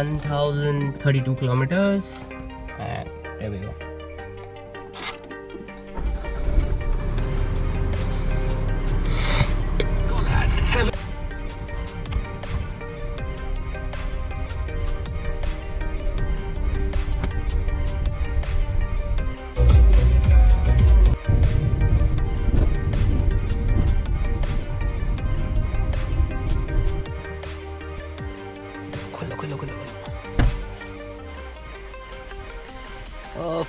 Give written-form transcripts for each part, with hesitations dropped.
1032 kilometers, and there we go.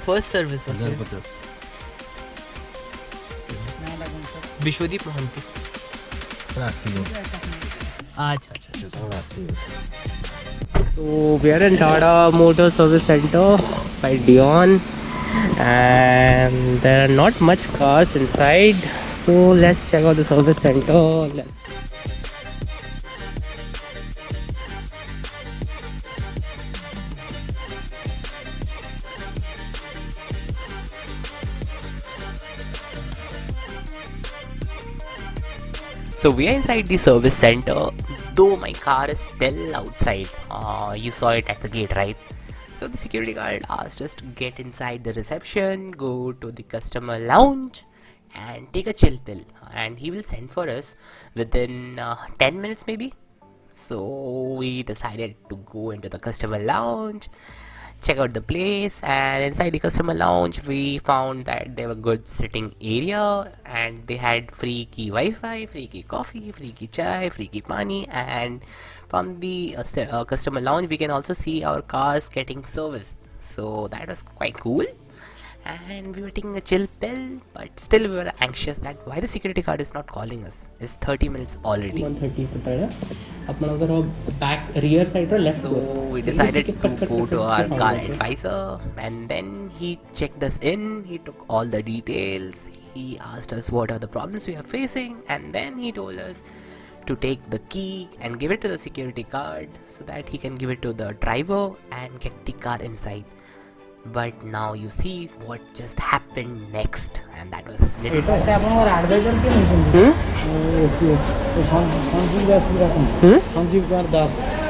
First service Vishwadeep Mahanty. So we are in Tata Motor Service Center by Dion, and there are not much cars inside. So let's check out the service center. So we are inside the service center, though my car is still outside. You saw it at the gate, right? So the security guard asked us to get inside the reception, go to the customer lounge and take a chill pill, and he will send for us within 10 minutes maybe. So we decided to go into the customer lounge, check out the place, and inside the customer lounge we found that there were good sitting area, and they had free key Wi-Fi, free key coffee, free key chai, free key pani, and from the customer lounge we can also see our cars getting serviced. So that was quite cool, and we were taking a chill pill, but still we were anxious that why the security guard is not calling us. It's 30 minutes already. 1:30 back rear side or left. So we decided to go to our car advisor, and then he checked us in. He took all the details. He asked us what are the problems we are facing, and then he told us to take the key and give it to the security guard so that he can give it to the driver and get the car inside. But now you see what just happened next, and that was little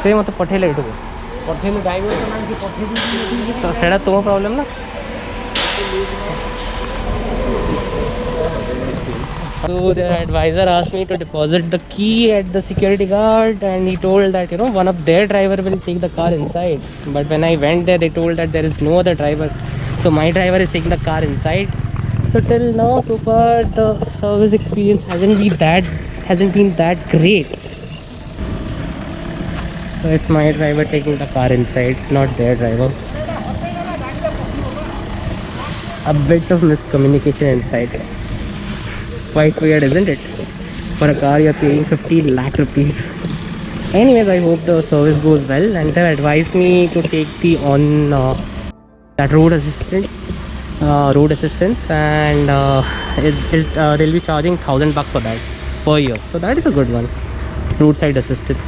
से मतलब पठेले एटो पठेले driver तो नाम की पठेली तो सेडा तो problem ना. So the advisor asked me to deposit the key at the security guard, and he told that one of their driver will take the car inside. But when I went there, they told that there is no other driver, so my driver is taking the car inside. So till now, so far the service experience hasn't been that great. So it's my driver taking the car inside, not their driver. A bit of miscommunication inside. Quite weird, isn't it? For a car you're paying 50 lakh rupees. Anyways, I hope the service goes well, and they advised me to take the that road assistance, and they'll be charging $1,000 for that per year. So that is a good one, roadside assistance.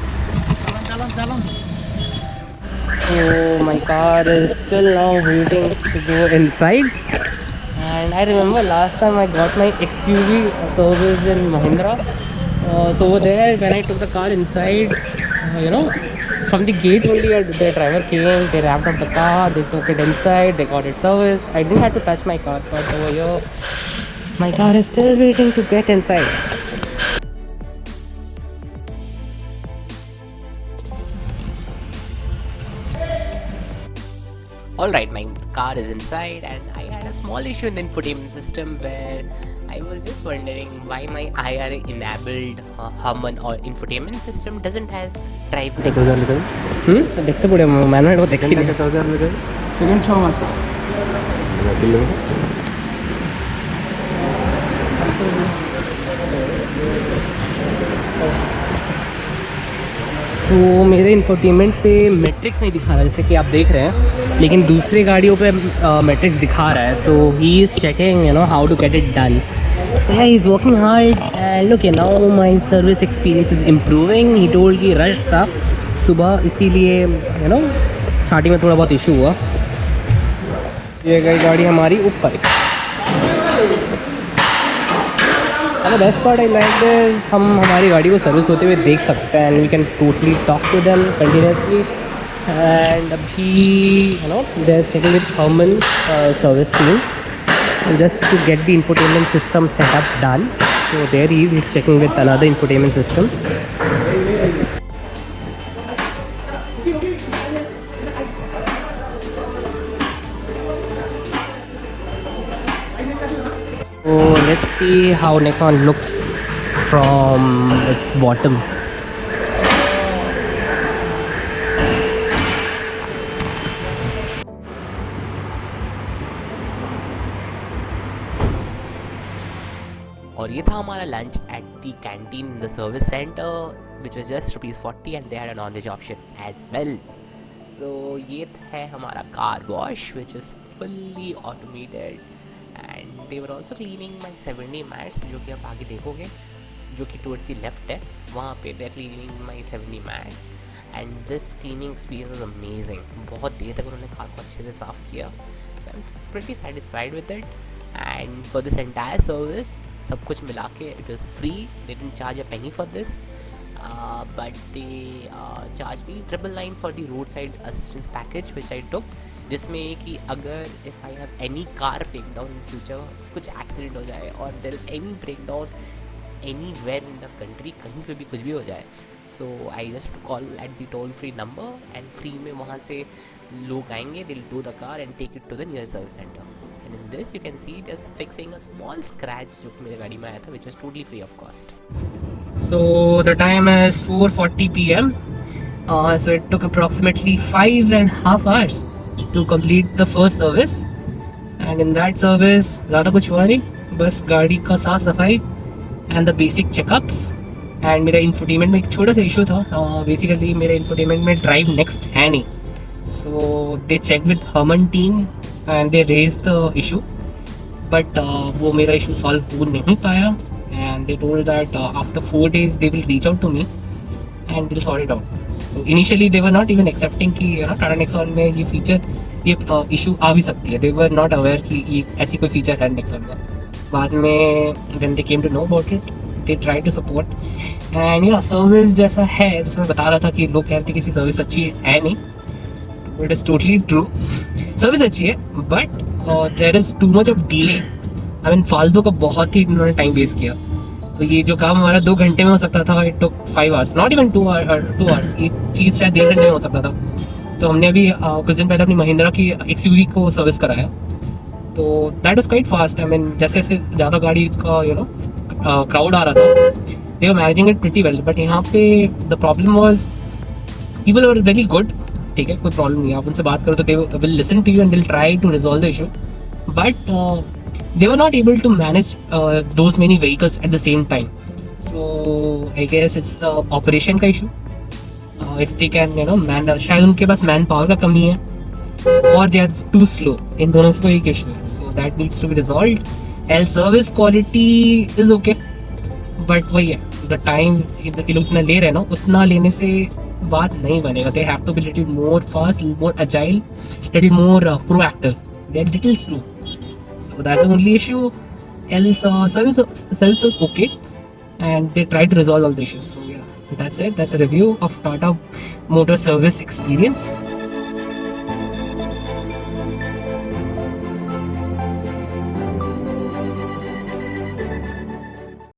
So my car is still now waiting to go inside. And I remember last time I got my XUV service in Mahindra. So over there, when I took the car inside, from the gate only the driver came, they wrapped up the car, they took it inside, they got it serviced. I didn't have to touch my car, but over here, my car is still waiting to get inside. Alright, my car is inside, and I had a small issue in the infotainment system where I was just wondering why my IRA enabled Harman or infotainment system doesn't has drive. देखते पड़े मैंने वो देखी नहीं. 1000 में second 6 मास तो मेरे infotainment पे मैट्रिक्स नहीं दिखा रहा जैसे कि आप देख रहे हैं, लेकिन दूसरी गाड़ियों पे मैट्रिक्स दिखा रहा है. So he is checking how to get it done. So ya he is working hard, and look now my service experience is improving. He told कि रश था सुबह, इसीलिए स्टार्टिंग में थोड़ा बहुत इशू हुआ. ये गई गाड़ी हमारी ऊपर. अब best part I like this, हम हमारी गाड़ी को सर्विस होते हुए देख सकते हैं, and we can totally talk to them continuously. and he, they're checking with Herman service team just to get the infotainment system setup done. So there he is, he's checking with another infotainment system. So let's see how Nikon looks from its bottom. और ये था हमारा lunch at the canteen in the service centre which was just ₹40 and they had a non veg option as well. So ये है हमारा car wash which is fully automated and they were also cleaning my 70 mats जो कि आप आगे देखोगे, जो कि टुवर्ड्स दी लेफ्ट है, वहाँ पे they are cleaning my 70 mats and this cleaning experience is amazing. बहुत देर तक उन्होंने कार को अच्छे से साफ़ किया. So I am pretty satisfied with it and for this entire service सब कुछ मिला के it was free. They didn't charge a penny for this but they charge me 999 for the road side assistance package which I took, जिसमें कि अगर if I have any car break down in future, कुछ accident हो जाए और there is any break down anywhere in the country, कहीं पे भी कुछ भी हो जाए, so I just call at the toll free number and फ्री में वहाँ से लोग आएंगे, they will tow the car and take it to the near service centre. And in this you can see it is fixing a small scratch जो मेरे गाड़ी में आया था, which is totally free of cost. So the time is 4:40 p.m. So it took approximately 5.5 hours to complete the first service. And in that service ज़्यादा कुछ हुआ नहीं, बस गाड़ी का साफ सफाई and the basic checkups. And मेरा इंफोटेनमेंट में एक छोटा सा इशू था. बेसिकली मेरे इंफोटेनमेंट में ड्राइव नेक्स्ट है नहीं. So they checked with Herman team and they raised the issue, but वो मेरा issue solve हो नहीं पाया and they told that after 4 days they will reach out to me and they'll sort it out. So initially they were not even accepting कि Tata Nexon में ये feature, ये issue आ भी सकती है. They were not aware कि ये ऐसी कोई फीचर है नेक्सॉन में. बाद में when they came to know about it they tried to support and yeah, service जैसा है, जैसे मैं बता रहा था कि लोग कहते हैं कि इसकी सर्विस अच्छी है नहीं, it is totally true. Service अच्छी है but there is too much of delay. I mean फालतू का बहुत ही उन्होंने टाइम वेस्ट किया. तो ये जो काम हमारा 2 घंटे में हो सकता था, it took 5 hours, not even 2 hours. ये चीज़ शायद 1.5 घंटे में हो सकता था. तो हमने अभी कुछ दिन पहले अपनी महिंद्रा की XUV को सर्विस कराया, तो that was quite fast. I mean जैसे जैसे ज़्यादा गाड़ी का क्राउड आ रहा था, they were managing it pretty well. But यहाँ पे the problem was people were very good. ठीक है, कोई प्रॉब्लम नहीं है, आप उनसे बात करो तो they will listen to you and will try to resolve the issue. But they were not able to manage those many vehicles at the same time. So I guess it's operation का issue. If they can man, शायद उनके पास man power का कमी है और they are too slow. इन दोनों से कोई एक इशू है. So that needs to be resolved. L service quality is okay, but वही है, द टाइम ये लोग जितना ले रहे हैं ना, उतना लेने से बात नहीं बनेगा. They have to be little more fast, more agile, little more proactive. They are little slow. So that's the only issue. Else service is okay and they try to resolve all the issues. So yeah, that's it. That's a review of Tata Motor service experience.